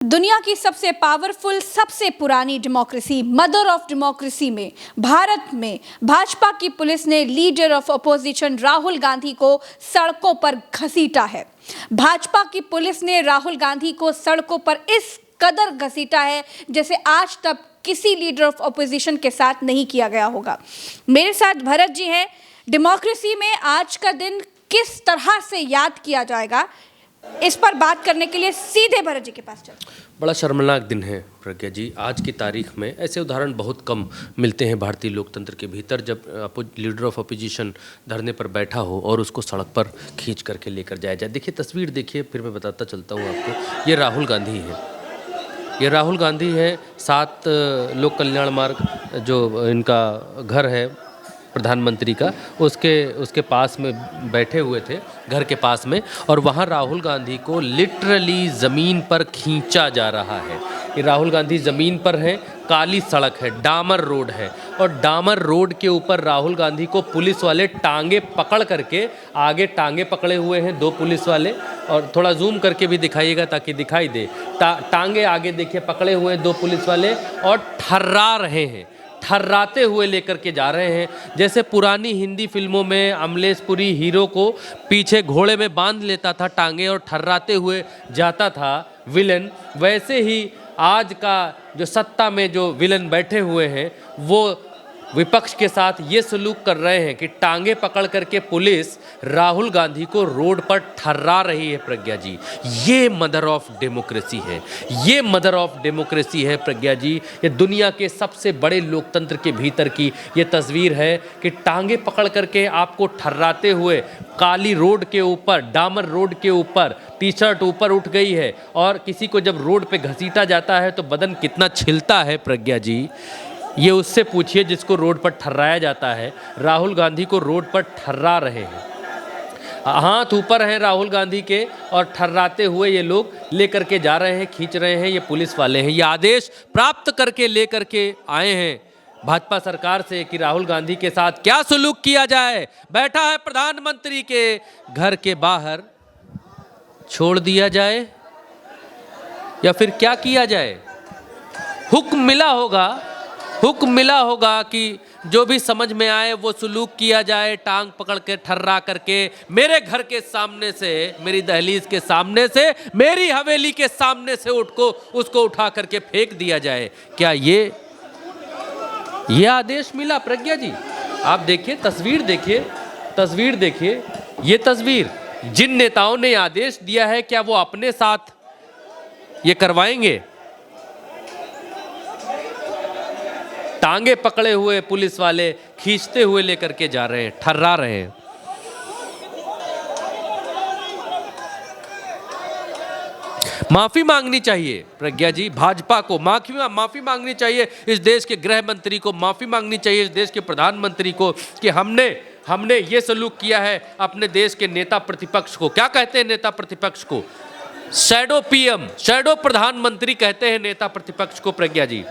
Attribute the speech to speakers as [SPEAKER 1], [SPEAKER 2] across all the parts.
[SPEAKER 1] दुनिया की सबसे पावरफुल, सबसे पुरानी डेमोक्रेसी, मदर ऑफ डेमोक्रेसी में भारत में भाजपा की पुलिस ने leader of opposition Rahul Gandhi को सड़कों पर घसीटा है। भाजपा की पुलिस ने राहुल गांधी को सड़कों पर इस कदर घसीटा है जैसे आज तक किसी लीडर ऑफ अपोजिशन के साथ नहीं किया गया होगा। मेरे साथ भरत जी हैं। डेमोक्रेसी में आज का दिन किस तरह से याद किया जाएगा, इस पर बात करने के लिए सीधे भरत जी के पास चलते हैं।
[SPEAKER 2] बड़ा शर्मनाक दिन है प्रज्ञा जी। आज की तारीख में ऐसे उदाहरण बहुत कम मिलते हैं भारतीय लोकतंत्र के भीतर, जब लीडर ऑफ अपोजिशन धरने पर बैठा हो और उसको सड़क पर खींच करके लेकर जाया जाए। देखिए, तस्वीर देखिए, फिर मैं बताता चलता हूँ आपको। ये राहुल गांधी है, ये राहुल गांधी है। 7 लोक कल्याण मार्ग जो इनका घर है प्रधानमंत्री का, उसके पास में बैठे हुए थे, घर के पास में, और वहाँ राहुल गांधी को लिटरली ज़मीन पर खींचा जा रहा है। ये राहुल गांधी ज़मीन पर है, काली सड़क है, डामर रोड है, और डामर रोड के ऊपर राहुल गांधी को पुलिस वाले टांगे पकड़ करके, आगे टांगे पकड़े हुए हैं 2 पुलिस वाले, और थोड़ा जूम करके भी दिखाइएगा ताकि दिखाई दे। टांगे आगे देखिए पकड़े हुए हैं 2 पुलिस वाले, और ठर्रा रहे हैं, ठर्राते हुए लेकर के जा रहे हैं। जैसे पुरानी हिंदी फिल्मों में अमलेश पुरी हीरो को पीछे घोड़े में बांध लेता था टांगे और ठर्राते हुए जाता था विलन, वैसे ही आज का जो सत्ता में जो विलन बैठे हुए हैं वो विपक्ष के साथ ये सलूक कर रहे हैं कि टांगे पकड़ करके पुलिस राहुल गांधी को रोड पर ठर्रा रही है। प्रज्ञा जी, ये मदर ऑफ डेमोक्रेसी है, ये मदर ऑफ डेमोक्रेसी है प्रज्ञा जी। ये दुनिया के सबसे बड़े लोकतंत्र के भीतर की ये तस्वीर है कि टांगे पकड़ करके आपको ठर्राते हुए काली रोड के ऊपर, डामर रोड के ऊपर, टी शर्ट ऊपर उठ गई है, और किसी को जब रोड पे घसीटा जाता है तो बदन कितना छिलता है प्रज्ञा जी। ये उससे पूछिए जिसको रोड पर ठर्राया जाता है। राहुल गांधी को रोड पर ठर्रा रहे हैं, हाथ ऊपर हैं राहुल गांधी के, और ठर्राते हुए ये लोग लेकर के जा रहे हैं, खींच रहे हैं। ये पुलिस वाले हैं, ये आदेश प्राप्त करके लेकर के आए हैं भाजपा सरकार से कि राहुल गांधी के साथ क्या सलूक किया जाए। बैठा है प्रधानमंत्री के घर के बाहर, छोड़ दिया जाए या फिर क्या किया जाए। हुक्म मिला होगा कि जो भी समझ में आए वो सलूक किया जाए, टांग पकड़ के ठर्रा करके मेरे घर के सामने से, मेरी दहलीज के सामने से, मेरी हवेली के सामने से उसको उठा करके फेंक दिया जाए। क्या ये आदेश मिला प्रज्ञा जी? आप देखिए, तस्वीर देखिए, ये तस्वीर जिन नेताओं ने आदेश दिया है, क्या वो अपने साथ ये करवाएंगे? टांगे पकड़े हुए पुलिस वाले खींचते हुए लेकर के जा रहे हैं, ठर्रा रहे हैं। माफी मांगनी चाहिए प्रज्ञा जी, भाजपा को माफी मांगनी चाहिए, इस देश के गृह मंत्री को माफी मांगनी चाहिए, इस देश के प्रधानमंत्री को, कि हमने ये सलूक किया है अपने देश के नेता प्रतिपक्ष को। क्या कहते हैं नेता प्रतिपक्ष को? शैडो पीएम, शैडो प्रधानमंत्री कहते हैं नेता प्रतिपक्ष को प्रज्ञा जी।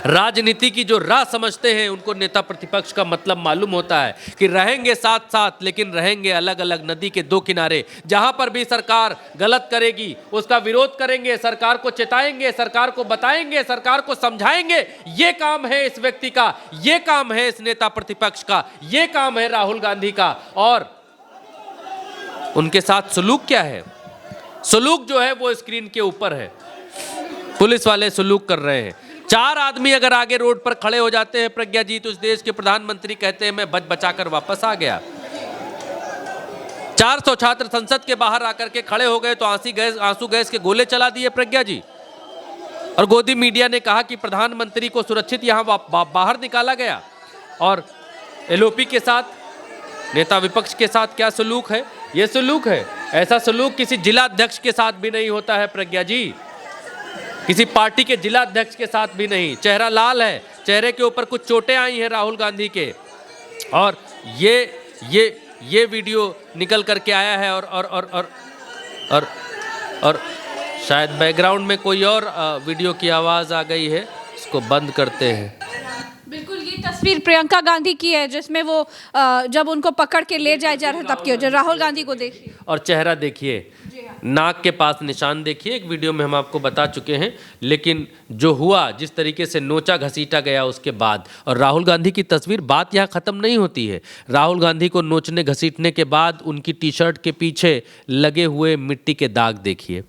[SPEAKER 2] राजनीति की जो राह समझते हैं उनको नेता प्रतिपक्ष का मतलब मालूम होता है कि रहेंगे साथ साथ, लेकिन रहेंगे अलग अलग नदी के 2 किनारे। जहां पर भी सरकार गलत करेगी उसका विरोध करेंगे, सरकार को चेताएंगे, सरकार को बताएंगे, सरकार को समझाएंगे। ये काम है इस व्यक्ति का, ये काम है इस नेता प्रतिपक्ष का, ये काम है राहुल गांधी का। और उनके साथ सलूक क्या है? सलूक जो है वो स्क्रीन के ऊपर है। पुलिस वाले सलूक कर रहे हैं। 4 आदमी अगर आगे रोड पर खड़े हो जाते हैं प्रज्ञा जी, तो इस देश के प्रधानमंत्री कहते हैं मैं बचा कर वापस आ गया। 400 छात्र संसद के बाहर आकर के खड़े हो गए तो आंसू गैस के गोले चला दिए प्रज्ञा जी। और गोदी मीडिया ने कहा कि प्रधानमंत्री को सुरक्षित यहां बाहर निकाला गया। और एलओपी के साथ, नेता विपक्ष के साथ क्या सलूक है? ये सलूक है, ऐसा सलूक किसी जिलाध्यक्ष के साथ भी नहीं होता है प्रज्ञा जी, किसी पार्टी के जिला अध्यक्ष के साथ भी नहीं। चेहरा लाल है, चेहरे के ऊपर कुछ चोटें आई हैं राहुल गांधी के, और ये वीडियो निकल करके आया है। और शायद बैकग्राउंड में कोई और वीडियो की आवाज़ आ गई है, इसको बंद करते हैं।
[SPEAKER 1] बिल्कुल, ये तस्वीर प्रियंका गांधी की है जिसमें वो जब उनको पकड़ के ले जाया जा रहा था तब की। राहुल गांधी को देखिए और
[SPEAKER 2] चेहरा देखिए, नाक के पास निशान देखिए, एक वीडियो में हम आपको बता चुके हैं। लेकिन जो हुआ, जिस तरीके से नोचा घसीटा गया उसके बाद, और राहुल गांधी की तस्वीर, बात यहाँ ख़त्म नहीं होती है। राहुल गांधी को नोचने घसीटने के बाद उनकी टी शर्ट के पीछे लगे हुए मिट्टी के दाग देखिए।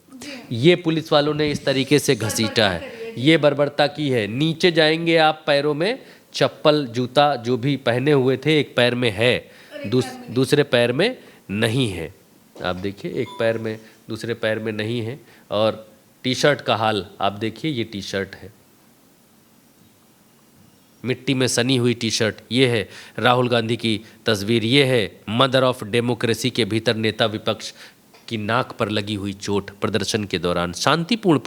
[SPEAKER 2] ये पुलिस वालों ने इस तरीके से घसीटा है, ये बर्बरता की है। नीचे जाएंगे आप, पैरों में चप्पल जूता जो भी पहने हुए थे, एक पैर में है, दूसरे पैर में नहीं है। आप देखिए, एक पैर में, दूसरे पैर में नहीं है। और टी शर्ट का हाल आप देखिए, ये टी शर्ट है, मिट्टी में सनी हुई टी शर्ट। ये है राहुल गांधी की तस्वीर, ये है मदर ऑफ डेमोक्रेसी के भीतर नेता विपक्ष की नाक पर लगी हुई चोट। प्रदर्शन के दौरान, शांतिपूर्ण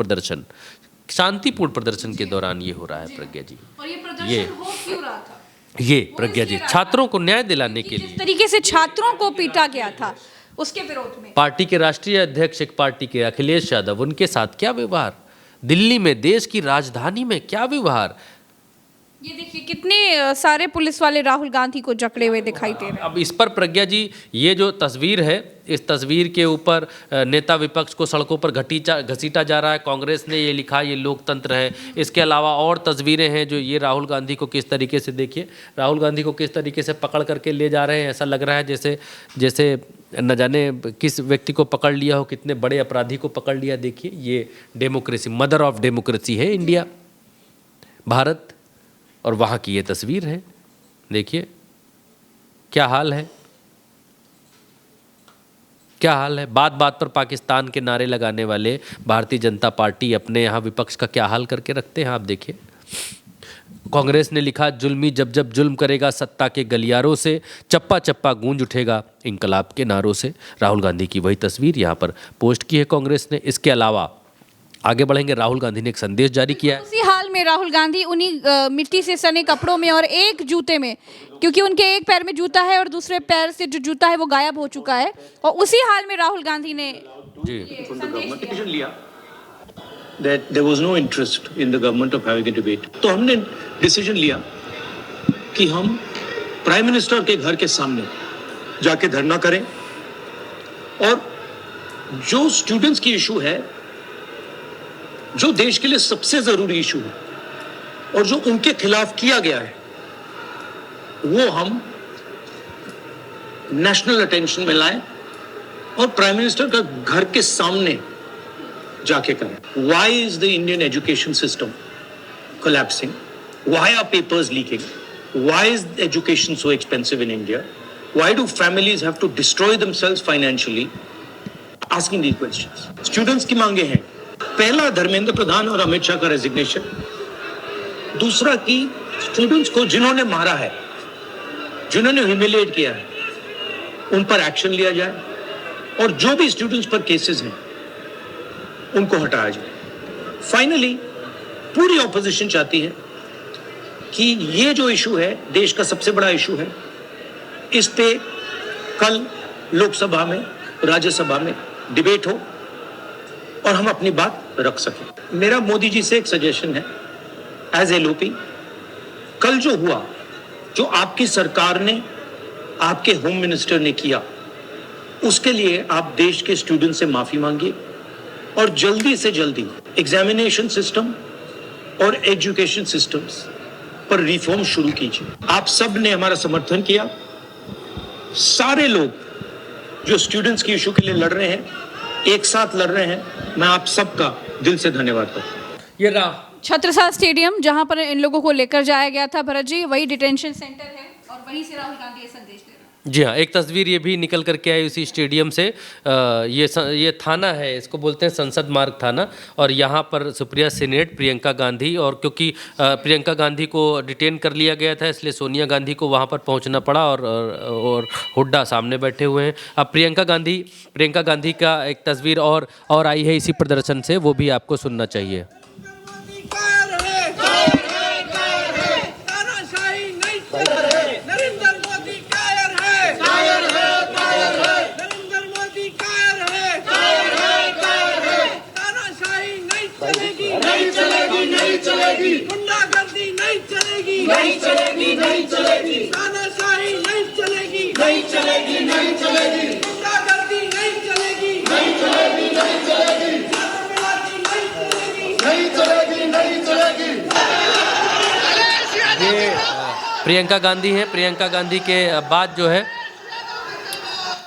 [SPEAKER 2] प्रदर्शन के दौरान ये हो रहा है प्रज्ञा जी।
[SPEAKER 1] और ये प्रदर्शन हो क्यों रहा था?
[SPEAKER 2] ये प्रज्ञा जी, छात्रों को न्याय दिलाने के लिए,
[SPEAKER 1] जिस तरीके से छात्रों को पीटा गया था उसके विरोध में
[SPEAKER 2] पार्टी के राष्ट्रीय अध्यक्ष एक पार्टी के अखिलेश यादव, उनके साथ क्या व्यवहार, दिल्ली में, देश की राजधानी में क्या व्यवहार।
[SPEAKER 1] ये देखिए कितने सारे पुलिस वाले राहुल गांधी को जकड़े हुए दिखाई दे रहे हैं।
[SPEAKER 2] अब इस पर प्रज्ञा जी, ये जो तस्वीर है, इस तस्वीर के ऊपर नेता विपक्ष को सड़कों पर घसीटा जा रहा है। कांग्रेस ने ये लिखा, ये लोकतंत्र है। इसके अलावा और तस्वीरें हैं जो ये राहुल गांधी को किस तरीके से, देखिए राहुल गांधी को किस तरीके से पकड़ करके ले जा रहे हैं। ऐसा लग रहा है जैसे न जाने किस व्यक्ति को पकड़ लिया हो, कितने बड़े अपराधी को पकड़ लिया। देखिए, ये डेमोक्रेसी, मदर ऑफ डेमोक्रेसी है इंडिया, भारत, और वहाँ की ये तस्वीर है। देखिए क्या हाल है, क्या हाल है। बात बात पर पाकिस्तान के नारे लगाने वाले भारतीय जनता पार्टी अपने यहाँ विपक्ष का क्या हाल करके रखते हैं। आप देखिए, कांग्रेस ने लिखा, जुल्मी जब जब जुल्म करेगा सत्ता के गलियारों से, चप्पा चप्पा गूंज उठेगा इंकलाब के नारों से। राहुल गांधी की वही तस्वीर यहाँ पर पोस्ट की है कांग्रेस ने। इसके अलावा आगे बढ़ेंगे, राहुल गांधी ने एक संदेश जारी किया है।
[SPEAKER 1] उसी हाल में राहुल गांधी उन्हीं मिट्टी से सने कपड़ों में और एक जूते में, क्योंकि उनके एक पैर में जूता है और दूसरे पैर से जो जूता है वो गायब हो चुका है, और उसी हाल में राहुल गांधी ने
[SPEAKER 3] डिसीजन लिया that there was no interest in the government of having a debate. तो हमने डिसीजन लिया कि हम प्राइम मिनिस्टर के घर के सामने जाके धरना करें, और जो स्टूडेंट्स की इशू है, जो देश के लिए सबसे जरूरी इशू है और जो उनके खिलाफ किया गया है, वो हम नेशनल अटेंशन में लाएं और प्राइम मिनिस्टर का घर के सामने जाके करें। Why is the Indian education system collapsing? Why are papers leaking? Why is education so expensive in India? Why do families have to destroy themselves financially? Asking these questions. Students की मांगे हैं, पहला धर्मेंद्र प्रधान और अमित शाह का रेजिग्नेशन, दूसरा कि students को जिन्होंने मारा है, जिन्होंने ह्यूमिलिएट किया है, उन पर एक्शन लिया जाए, और जो भी स्टूडेंट्स पर केसेस हैं उनको हटाया जाए। फाइनली पूरी ऑपोजिशन चाहती है कि ये जो इशू है, देश का सबसे बड़ा इशू है, इस पे कल लोकसभा में, राज्यसभा में डिबेट हो और हम अपनी बात रख सकें। मेरा मोदी जी से एक सजेशन है, एज एलओपी, कल जो हुआ, जो आपकी सरकार ने, आपके होम मिनिस्टर ने किया, उसके लिए आप देश के स्टूडेंट से माफी मांगिए और जल्दी से जल्दी एग्जामिनेशन सिस्टम और एजुकेशन सिस्टम्स पर रिफॉर्म शुरू कीजिए। आप सब ने हमारा समर्थन किया, सारे लोग जो स्टूडेंट्स की इशू के लिए लड़ रहे हैं, एक साथ लड़ रहे हैं, मैं आप सबका दिल से धन्यवाद करता हूं।
[SPEAKER 2] ये रहा
[SPEAKER 1] छत्रसाल स्टेडियम, जहां पर इन लोगों को लेकर जाया गया था भरत जी, वही डिटेंशन सेंटर है और वहीं से राहुल गांधी ये संदेश दे रहे हैं।
[SPEAKER 2] जी हाँ, एक तस्वीर ये भी निकल करके आई उसी स्टेडियम से। ये थाना है, इसको बोलते हैं संसद मार्ग थाना, और यहाँ पर सुप्रिया सीनेट, प्रियंका गांधी, और क्योंकि प्रियंका गांधी को डिटेन कर लिया गया था, इसलिए सोनिया गांधी को वहाँ पर पहुँचना पड़ा, और हुड्डा सामने बैठे हुए हैं। अब प्रियंका गांधी का एक तस्वीर और आई है इसी प्रदर्शन से, वो भी आपको सुनना चाहिए।
[SPEAKER 4] गुंडागर्दी नहीं चलेगी, नहीं चलेगी, नहीं चलेगी, तानाशाही नहीं चलेगी, नहीं चलेगी, नहीं चलेगी, गुंडागर्दी नहीं चलेगी, नहीं चलेगी।
[SPEAKER 2] प्रियंका गांधी हैं। प्रियंका गांधी के बाद जो है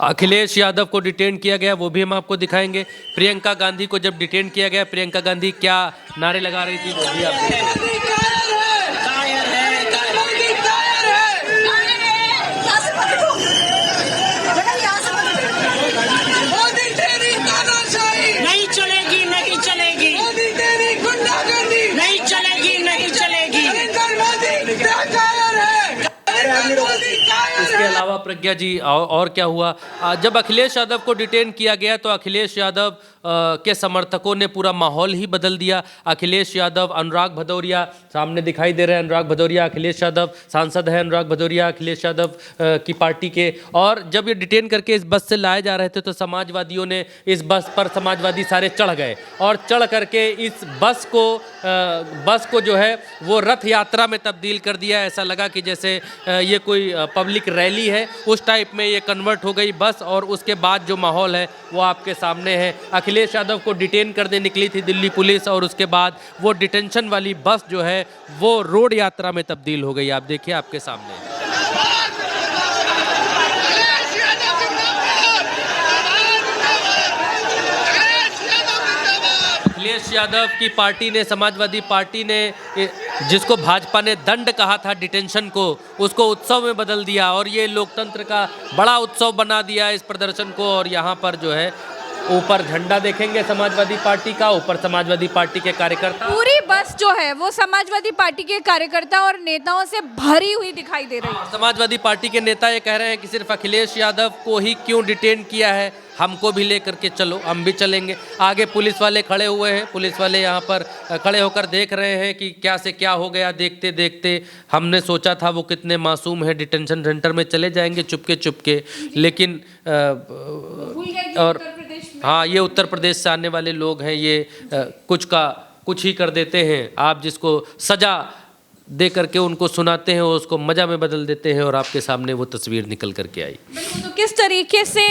[SPEAKER 2] अखिलेश यादव को डिटेन किया गया, वो भी हम आपको दिखाएंगे। प्रियंका गांधी को जब डिटेन किया गया, प्रियंका गांधी क्या नारे लगा रही थी वो भी आप देखेंगे।
[SPEAKER 4] मोदी तेरी तानाशाही नहीं चलेगी, नहीं चलेगी। मोदी तेरी गुंडागर्दी नहीं चलेगी, नहीं चलेगी। नरेंद्र मोदी क्या कायर है, नरेंद्र मोदी कायर
[SPEAKER 2] इसके
[SPEAKER 4] है।
[SPEAKER 2] अलावा प्रज्ञा जी और क्या हुआ, जब अखिलेश यादव को डिटेन किया गया तो अखिलेश यादव के समर्थकों ने पूरा माहौल ही बदल दिया। अखिलेश यादव, अनुराग भदौरिया सामने दिखाई दे रहे हैं, अनुराग भदौरिया, अखिलेश यादव सांसद है, अनुराग भदौरिया अखिलेश यादव की पार्टी के। और जब ये डिटेन करके इस बस से लाए जा रहे थे तो समाजवादियों ने इस बस पर समाजवादी सारे चढ़ गए और चढ़ करके इस बस को जो है वो रथ यात्रा में तब्दील कर दिया। ऐसा लगा कि जैसे ये कोई पब्लिक रैली है, उस टाइप में ये कन्वर्ट हो गई बस। और उसके बाद जो माहौल है वो आपके सामने है। अखिलेश यादव को डिटेन करने निकली थी दिल्ली पुलिस और उसके बाद वो डिटेंशन वाली बस जो है वो रोड यात्रा में तब्दील हो गई। आप देखिए आपके सामने। अखिलेश यादव की पार्टी ने, समाजवादी पार्टी ने, जिसको भाजपा ने दंड कहा था डिटेंशन को, उसको उत्सव में बदल दिया और ये लोकतंत्र का बड़ा उत्सव बना दिया इस प्रदर्शन को। और यहाँ पर जो है ऊपर झंडा देखेंगे समाजवादी पार्टी का, ऊपर समाजवादी पार्टी के कार्यकर्ता।
[SPEAKER 1] पूरी बस जो है वो समाजवादी पार्टी के कार्यकर्ता और नेताओं से भरी हुई दिखाई दे रही है।
[SPEAKER 2] समाजवादी पार्टी के नेता ये कह रहे हैं कि सिर्फ अखिलेश यादव को ही क्यों डिटेन किया है, हमको भी लेकर के चलो, हम भी चलेंगे। आगे पुलिस वाले खड़े हुए हैं, पुलिस वाले यहाँ पर खड़े होकर देख रहे हैं कि क्या से क्या हो गया। देखते देखते हमने सोचा था वो कितने मासूम है, डिटेंशन सेंटर में चले जाएंगे चुपके चुपके, लेकिन और हाँ, ये उत्तर प्रदेश से आने वाले लोग हैं, ये कुछ का कुछ ही कर देते हैं। आप जिसको सजा दे करके उनको सुनाते हैं, उसको मजा में बदल देते हैं और आपके सामने वो तस्वीर निकल करके आई।
[SPEAKER 1] तो किस तरीके से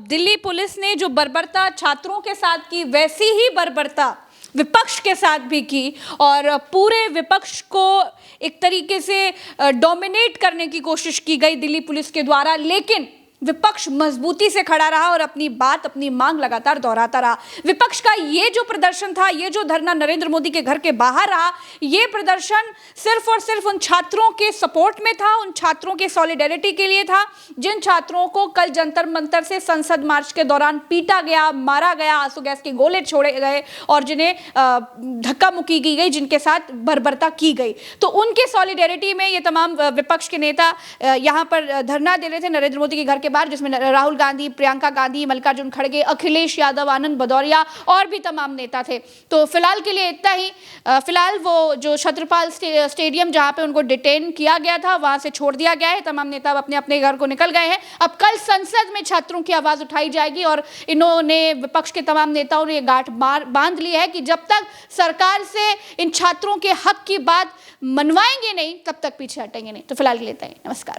[SPEAKER 1] दिल्ली पुलिस ने जो बर्बरता छात्रों के साथ की, वैसी ही बर्बरता विपक्ष के साथ भी की और पूरे विपक्ष को एक तरीके से डोमिनेट करने की कोशिश की गई दिल्ली पुलिस के द्वारा। लेकिन विपक्ष मजबूती से खड़ा रहा और अपनी बात, अपनी मांग लगातार दोहराता रहा। विपक्ष का ये जो प्रदर्शन था, ये जो धरना नरेंद्र मोदी के घर के बाहर रहा, ये प्रदर्शन सिर्फ और सिर्फ उन छात्रों के सपोर्ट में था, उन छात्रों के सॉलिडेरिटी के लिए था जिन छात्रों को कल जंतर मंतर से संसद मार्च के दौरान पीटा गया, मारा गया, आंसू गैस के गोले छोड़े गए और जिन्हें धक्का मुक्की की गई, जिनके साथ बर्बरता की गई। तो उनके सॉलिडेरिटी में ये तमाम विपक्ष के नेता यहाँ पर धरना दे रहे थे नरेंद्र मोदी के घर के बाहर, जिसमें राहुल गांधी, प्रियंका गांधी, मल्लिकार्जुन खड़गे, अखिलेश यादव, आनंद भदौरिया और भी तमाम नेता थे। तो फिलहाल के लिए इतना ही। फिलहाल वो जो छत्रपाल स्टेडियम जहां पे उनको डिटेन किया गया था वहां से छोड़ दिया गया है। तमाम नेता अपने अपने घर को निकल गए हैं। अब कल संसद में छात्रों की आवाज उठाई जाएगी और इन्होंने, विपक्ष के तमाम नेताओं ने ये गांठ बांध ली है कि जब तक सरकार से इन छात्रों के हक की बात मनवाएंगे नहीं, तब तक पीछे हटेंगे नहीं। तो फिलहाल के लिए इतना ही। नमस्कार।